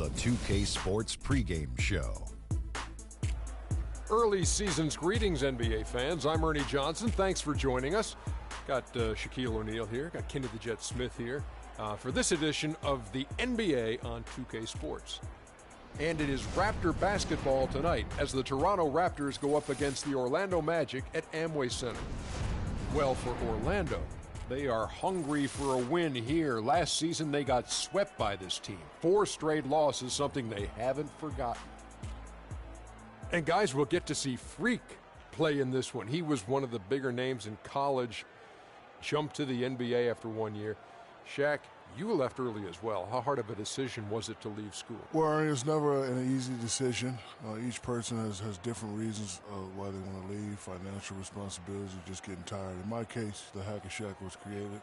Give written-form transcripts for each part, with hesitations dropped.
the 2K Sports pregame show. Early season's greetings, NBA fans. I'm Ernie Johnson. Thanks for joining us. Got Shaquille O'Neal here. Got Kenny the Jet Smith here for this edition of the NBA on 2K Sports. And it is Raptor basketball tonight as the Toronto Raptors go up against the Orlando Magic at Amway Center. Well, for Orlando, they are hungry for a win here. Last season, they got swept by this team. 4 straight losses, something they haven't forgotten. And guys, we'll get to see Freak play in this one. He was one of the bigger names in college, jumped to the NBA after 1 year. Shaq, you left early as well. How hard of a decision was it to leave school? Well, it's never an easy decision. Each person has different reasons why they want to leave. Financial responsibilities, just getting tired. In my case, the hack and Shaq was created.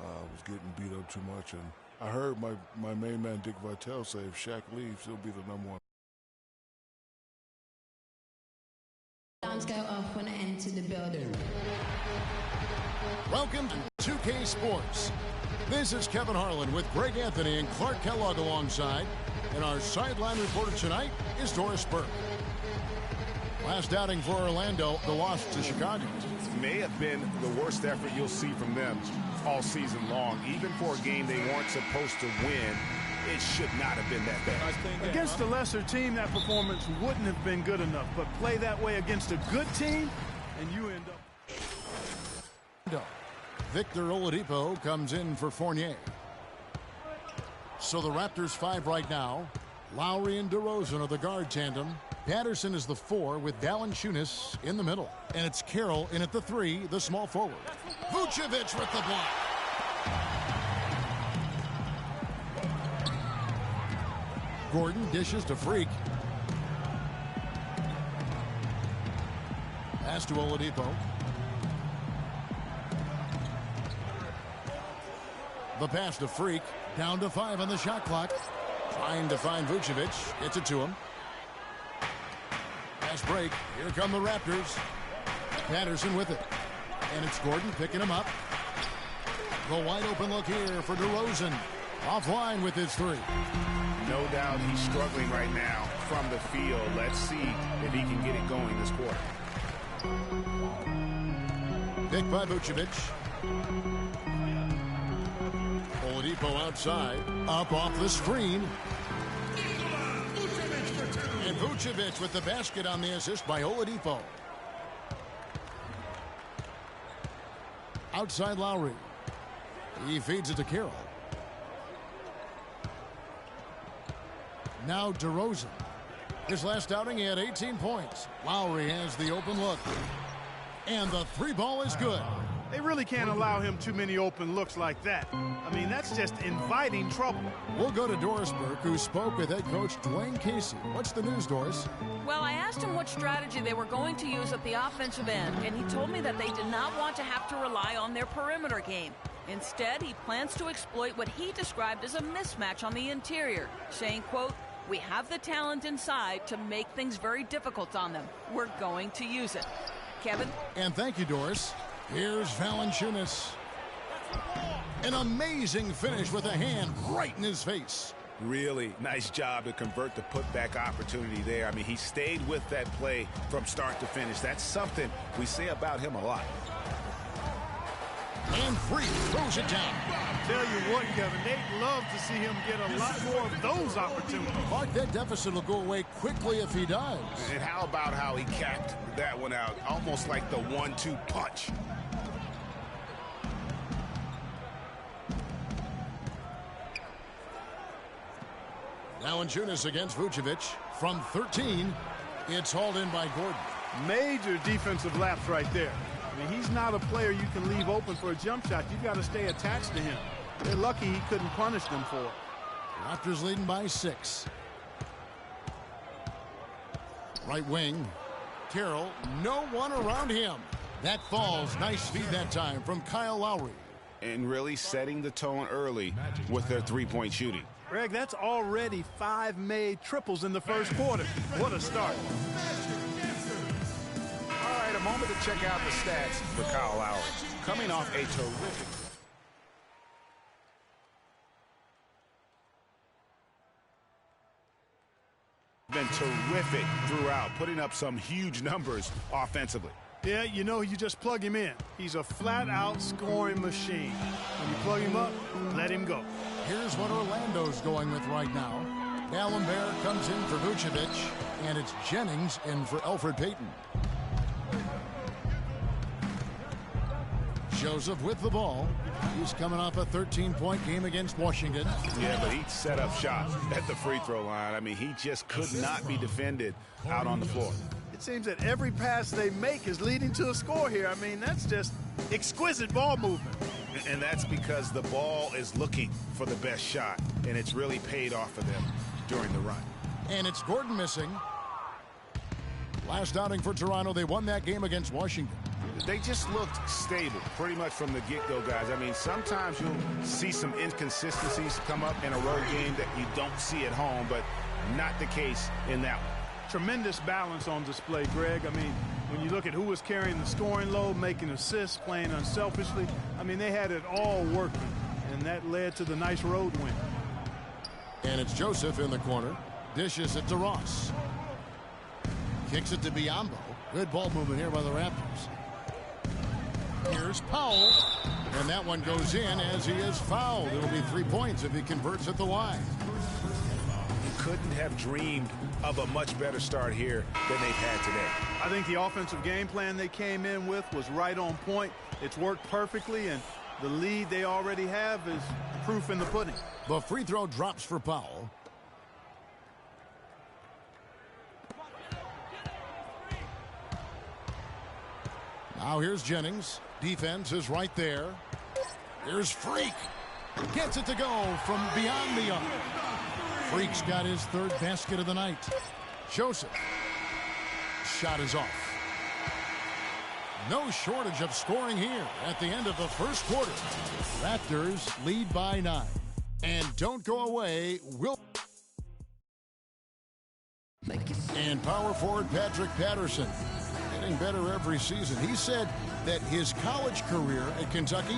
I was getting beat up too much. And I heard my main man, Dick Vitale, say if Shaq leaves, he'll be the #1. Alarms go off when I enter the building. Welcome to 2K Sports. This is Kevin Harlan with Greg Anthony and Clark Kellogg alongside. And our sideline reporter tonight is Doris Burke. Last outing for Orlando, the loss to Chicago. May have been the worst effort you'll see from them all season long. Even for a game they weren't supposed to win, it should not have been that bad. Against a lesser team, that performance wouldn't have been good enough. But play that way against a good team, and you end up. Victor Oladipo comes in for Fournier. So the Raptors 5 right now. Lowry and DeRozan are the guard tandem. Patterson is the 4 with Valanciunas in the middle. And it's Carroll in at the 3, the small forward. Vucevic with the block. Gordon dishes to Freak. Pass to Oladipo. The pass to Freak. Down to 5 on the shot clock. Trying to find Vucevic. Gets it to him. Pass break. Here come the Raptors. Patterson with it. And it's Gordon picking him up. The wide open look here for DeRozan. Offline with his 3. No doubt he's struggling right now from the field. Let's see if he can get it going this quarter. Picked by Vucevic. Oladipo outside. Up off the screen. And Vucevic with the basket on the assist by Oladipo. Outside Lowry. He feeds it to Carroll. Now DeRozan. His last outing, he had 18 points. Lowry has the open look. And the 3 ball is good. They really can't allow him too many open looks like that. I mean, that's just inviting trouble. We'll go to Doris Burke, who spoke with head coach Dwayne Casey. What's the news, Doris? Well, I asked him what strategy they were going to use at the offensive end, and he told me that they did not want to have to rely on their perimeter game. Instead, he plans to exploit what he described as a mismatch on the interior, saying, quote, "We have the talent inside to make things very difficult on them. We're going to use it." Kevin? And thank you, Doris. Here's Valanciunas. An amazing finish with a hand right in his face. Really nice job to convert the putback opportunity there. I mean, he stayed with that play from start to finish. That's something we say about him a lot. And Freak throws it down. Tell you what, Kevin, they'd love to see him get a lot more of those opportunities. Mark, that deficit will go away quickly if he does. And how about how he capped that one out? Almost like the 1-2 punch. Valanciunas against Vucevic. From 13, it's hauled in by Gordon. Major defensive lapse right there. I mean, he's not a player you can leave open for a jump shot. You've got to stay attached to him. They're lucky he couldn't punish them for it. Raptors leading by 6. Right wing. Carroll, no one around him. That falls. Nice feed that time from Kyle Lowry. And really setting the tone early with their three-point shooting. Greg, that's already 5 made triples in the first quarter. What a start. All right, a moment to check out the stats for Kyle Lowry. Coming off a terrific Been terrific throughout, putting up some huge numbers offensively. Yeah, you know, you just plug him in. He's a flat-out scoring machine. When you plug him up, let him go. Here's what Orlando's going with right now. D'Alembert comes in for Vucevic, and it's Jennings in for Elfrid Payton. Joseph with the ball. He's coming off a 13-point game against Washington. Yeah, but he set up shop at the free throw line. I mean, he just could not be defended out on the floor. It seems that every pass they make is leading to a score here. I mean, that's just exquisite ball movement. And that's because the ball is looking for the best shot, and it's really paid off for them during the run. And it's Gordon missing. Last outing for Toronto, they won that game against Washington. They just looked stable pretty much from the get-go, guys. I mean, sometimes you'll see some inconsistencies come up in a road game that you don't see at home, but not the case in that one. Tremendous balance on display, Greg. I mean, when you look at who was carrying the scoring load, making assists, playing unselfishly, I mean, they had it all working, and that led to the nice road win. And it's Joseph in the corner. Dishes it to Ross. Kicks it to Biyombo. Good ball movement here by the Raptors. Here's Powell. And that one goes in as he is fouled. It'll be 3 points if he converts at the line. You couldn't have dreamed of a much better start here than they've had today. I think the offensive game plan they came in with was right on point. It's worked perfectly, and the lead they already have is proof in the pudding. The free throw drops for Powell. Now here's Jennings. Defense is right there. Here's Freak. Gets it to go from beyond the arc. Freak's got his third basket of the night. Joseph. Shot is off. No shortage of scoring here at the end of the first quarter. Raptors lead by 9. And don't go away. And power forward Patrick Patterson. Getting better every season. He said that his college career at Kentucky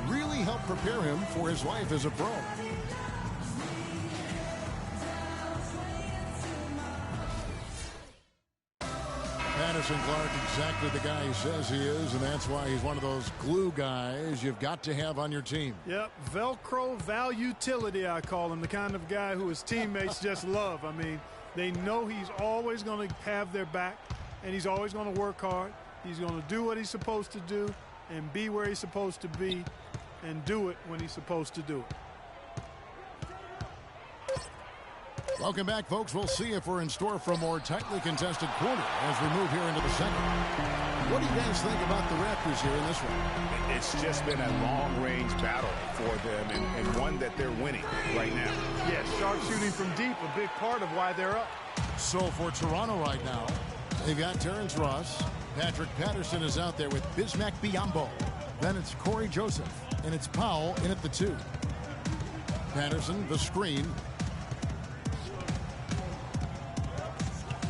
really helped prepare him for his life as a pro. Patterson Clark, exactly the guy he says he is, and that's why he's one of those glue guys you've got to have on your team. Yep, Velcro Valutility, I call him, the kind of guy who his teammates just love. I mean, they know he's always going to have their back, and he's always going to work hard. He's going to do what he's supposed to do and be where he's supposed to be and do it when he's supposed to do it. Welcome back, folks. We'll see if we're in store for a more tightly contested quarter as we move here into the second. What do you guys think about the Raptors here in this one? It's just been a long-range battle for them and one that they're winning right now. Yes, sharp shooting from deep, a big part of why they're up. So for Toronto right now, they've got Terrence Ross. Patrick Patterson is out there with Bismack Biyombo. Then it's Corey Joseph, and it's Powell in at the 2. Patterson, the screen.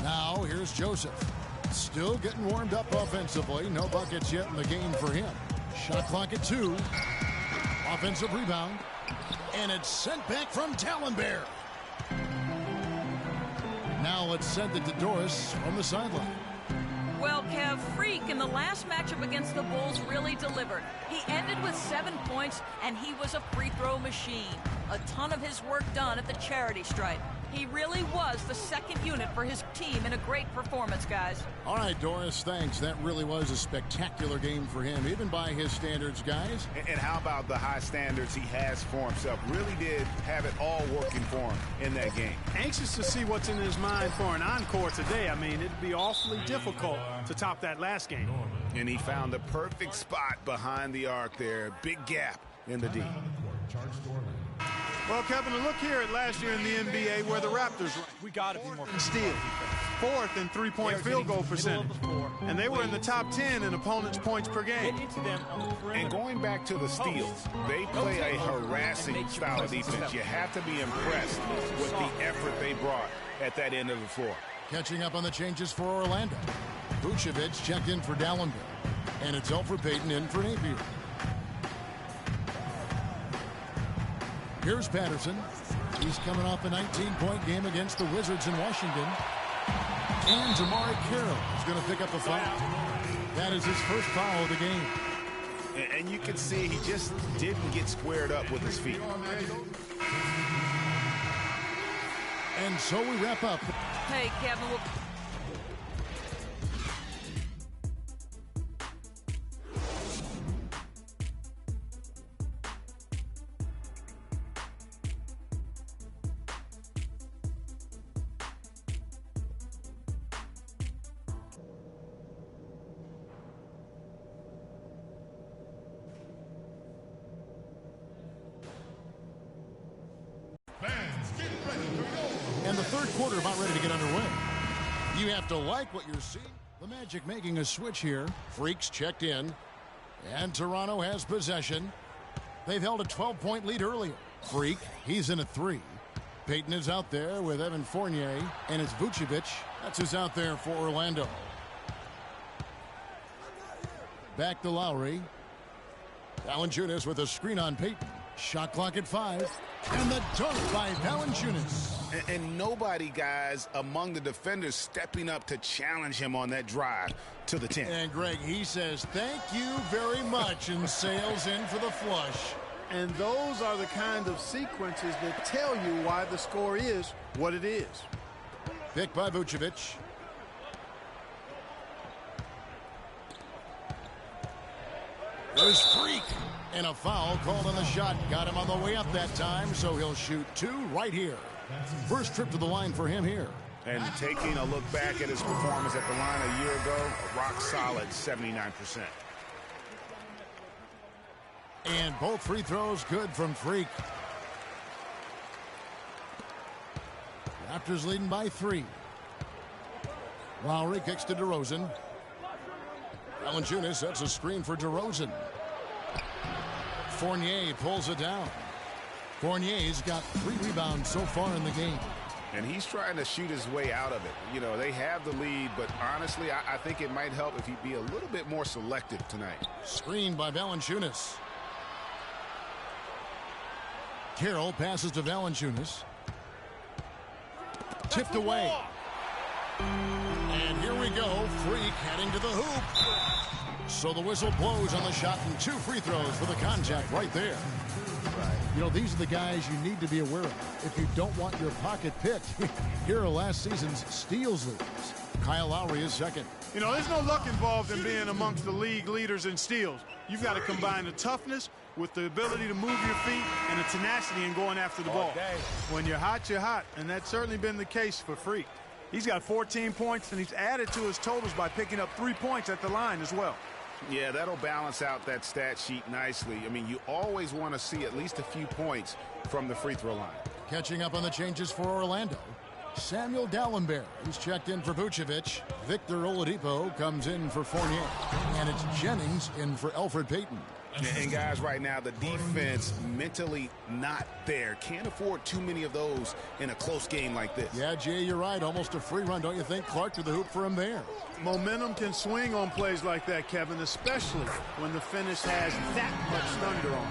Now here's Joseph. Still getting warmed up offensively. No buckets yet in the game for him. Shot clock at 2. Offensive rebound. And it's sent back from D'Alembert. Now let's send it to Doris from the sideline. Well, Kev, Freak in the last matchup against the Bulls really delivered. He ended with 7 points, and he was a free throw machine. A ton of his work done at the charity stripe. He really was the second unit for his team in a great performance, guys. All right, Doris, thanks. That really was a spectacular game for him, even by his standards, guys. And how about the high standards he has for himself? Really did have it all working for him in that game. Anxious to see what's in his mind for an encore today. I mean, it'd be awfully difficult to top that last game. And he found the perfect spot behind the arc there. Big gap in the D. Well, Kevin, a look here at last year in the NBA where the Raptors we got to be more steal. 4th in three-point field goal percentage. And they were in the top 10 in opponents' points per game. And going back to the steals, they play a harassing style of defense. You have to be impressed with the effort they brought at that end of the floor. Catching up on the changes for Orlando. Vucevic checked in for D'Alembert. And it's Elfrid Payton in for Napier. Here's Patterson. He's coming off a 19-point game against the Wizards in Washington. And MyCareer is going to pick up the foul. That is his first foul of the game. And you can see he just didn't get squared up with his feet. And so we wrap up. Hey, Kevin, And the third quarter about ready to get underway. You have to like what you're seeing. The Magic making a switch here. Freaks checked in. And Toronto has possession. They've held a 12-point lead earlier. Freak, he's in at 3. Payton is out there with Evan Fournier. And it's Vucevic. That's who's out there for Orlando. Back to Lowry. Valanciunas with a screen on Payton. Shot clock at 5. And the dunk by Valanciunas. And nobody, guys, among the defenders stepping up to challenge him on that drive to the 10. And Greg, he says thank you very much and sails in for the flush. And those are the kind of sequences that tell you why the score is what it is. Pick by Vucevic. There's Freak. And a foul called on the shot. Got him on the way up that time, so he'll shoot 2 right here. First trip to the line for him here. And taking a look back at his performance at the line a year ago, a rock solid 79%. And both free throws good from Freak. Raptors leading by 3. Lowry kicks to DeRozan. Valanciunas sets a screen for DeRozan. Fournier pulls it down. Fournier's got 3 rebounds so far in the game. And he's trying to shoot his way out of it. You know, they have the lead, but honestly, I think it might help if he'd be a little bit more selective tonight. Screened by Valanciunas. Carroll passes to Valanciunas. Tipped away. And here we go. Freak heading to the hoop. So the whistle blows on the shot and 2 free throws for the contact right there. You know, these are the guys you need to be aware of. If you don't want your pocket picked, here are last season's steals leaders. Kyle Lowry is second. You know, there's no luck involved in being amongst the league leaders in steals. You've got to combine the toughness with the ability to move your feet and the tenacity in going after the ball. When you're hot, you're hot, and that's certainly been the case for Freak. He's got 14 points, and he's added to his totals by picking up 3 points at the line as well. Yeah, that'll balance out that stat sheet nicely. I mean, you always want to see at least a few points from the free throw line. Catching up on the changes for Orlando. Samuel Dalembert is checked in for Vucevic. Victor Oladipo comes in for Fournier. And it's Jennings in for Elfrid Payton. And guys, right now, the defense mentally not there. Can't afford too many of those in a close game like this. Yeah, Jay, you're right. Almost a free run, don't you think? Clark to the hoop for him there. Momentum can swing on plays like that, Kevin, especially when the finish has that much thunder on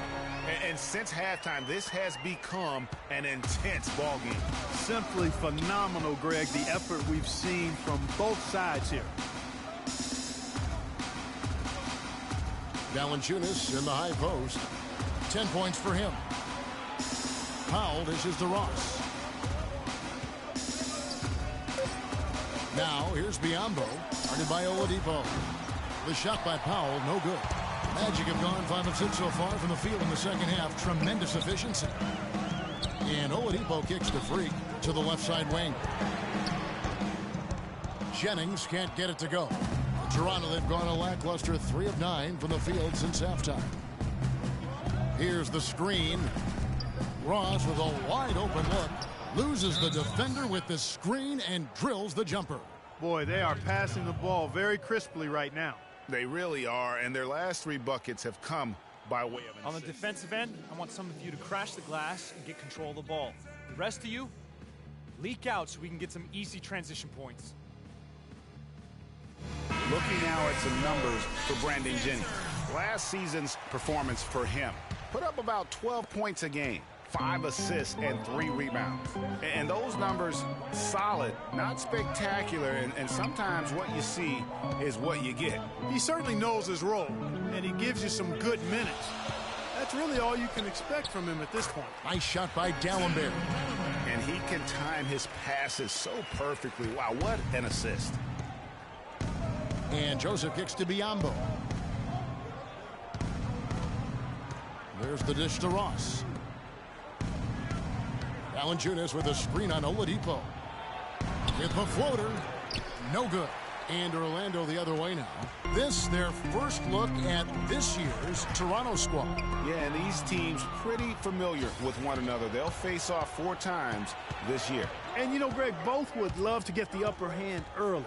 it. And since halftime, this has become an intense ball game. Simply phenomenal, Greg, the effort we've seen from both sides here. Valanciunas in the high post. 10 points for him. Powell dishes to Ross. Now here's Biyombo, guarded by Oladipo. The shot by Powell, no good. Magic have gone 5 of 6 so far from the field in the second half. Tremendous efficiency. And Oladipo kicks the Freak to the left side wing. Jennings can't get it to go. Toronto, they've gone a lackluster 3 of 9 from the field since halftime. Here's the screen. Ross with a wide open look. Loses the defender with the screen and drills the jumper. Boy, they are passing the ball very crisply right now. They really are, and their last 3 buckets have come by way of an On the defensive end, I want some of you to crash the glass and get control of the ball. The rest of you, leak out so we can get some easy transition points. Looking now at some numbers for Brandon Jennings. Last season's performance for him. Put up about 12 points a game. 5 assists, and 3 rebounds. And those numbers, solid, not spectacular, and sometimes what you see is what you get. He certainly knows his role, and he gives you some good minutes. That's really all you can expect from him at this point. Nice shot by D'Alembert. And he can time his passes so perfectly. Wow, what an assist. And Joseph kicks to Biyombo. There's the dish to Ross. Valanciunas with a screen on Oladipo. With the floater. No good. And Orlando the other way now. This, their first look at this year's Toronto squad. Yeah, and these teams pretty familiar with one another. They'll face off 4 times this year. And you know, Greg, both would love to get the upper hand early.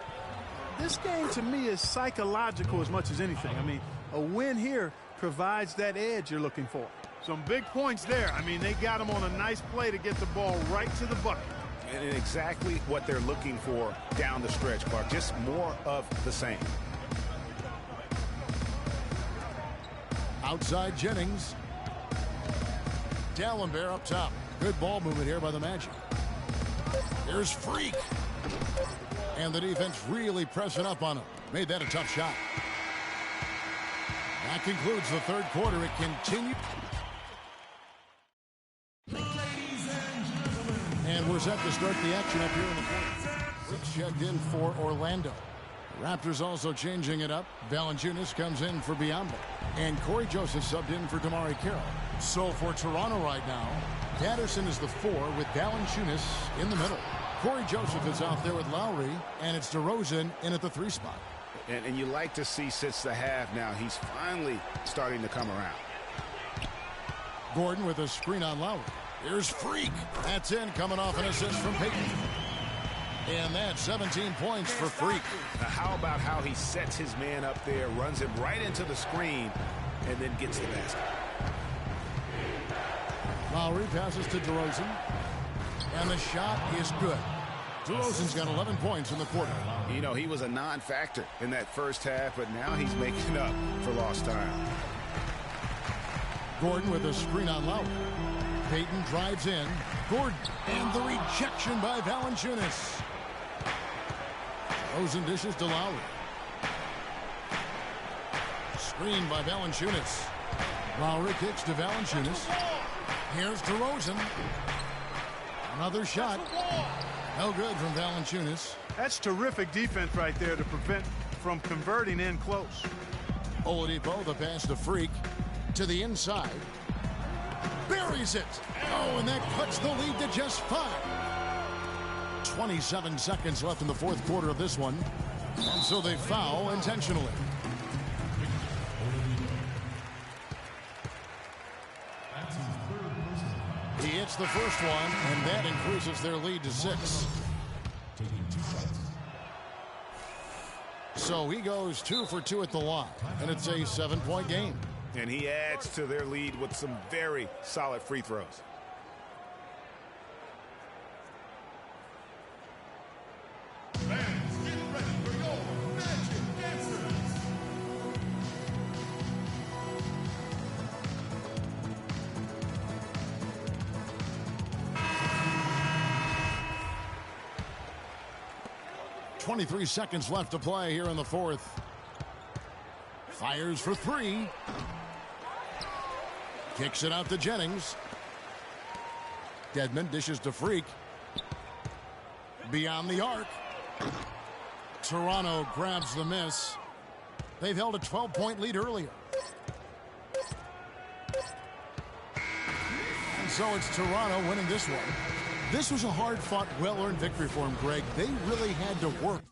This game, to me, is psychological as much as anything. I mean, a win here provides that edge you're looking for. Some big points there. I mean, they got him on a nice play to get the ball right to the bucket. And exactly what they're looking for down the stretch, Clark. Just more of the same. Outside Jennings. D'Alembert up top. Good ball movement here by the Magic. Here's Freak. And the defense really pressing up on him. Made that a tough shot. That concludes the third quarter. It continued. And we're set to start the action up here in the fourth. Freak's checked in for Orlando. The Raptors also changing it up. Valanciunas comes in for Biyombo. And Corey Joseph subbed in for MyCareer. So for Toronto right now, Patterson is the 4 with Valanciunas in the middle. Corey Joseph is out there with Lowry, and it's DeRozan in at the 3 spot. And you like to see since the half now, he's finally starting to come around. Gordon with a screen on Lowry. Here's Freak. That's in, coming off an assist from Payton. And that's 17 points for Freak. Now how about how he sets his man up there, runs him right into the screen, and then gets the basket. Lowry passes to DeRozan. And the shot is good. DeRozan's got 11 points in the quarter. You know, he was a non-factor in that first half, but now he's making up for lost time. Gordon with a screen on Lowry. Payton drives in. Gordon. And the rejection by Valanciunas. DeRozan dishes to Lowry. Screen by Valanciunas. Lowry kicks to Valanciunas. Here's DeRozan. Another shot. No good from Valanciunas. That's terrific defense right there to prevent from converting in close. Oladipo, the pass to Freak. To the inside. Buries it. Oh, and that cuts the lead to just 5. 27 seconds left in the fourth quarter of this one. And so they foul intentionally. He hits the first one, and that increases their lead to 6. So he goes 2 for 2 at the line, and it's a 7-point game. And he adds to their lead with some very solid free throws. Fans, get ready for your magic answers. .23 seconds left to play here in the fourth. Fires for 3. Kicks it out to Jennings. Dedmon dishes to Freak. Beyond the arc. Toronto grabs the miss. They've held a 12-point lead earlier. And so it's Toronto winning this one. This was a hard-fought, well-earned victory for them, Greg. They really had to work.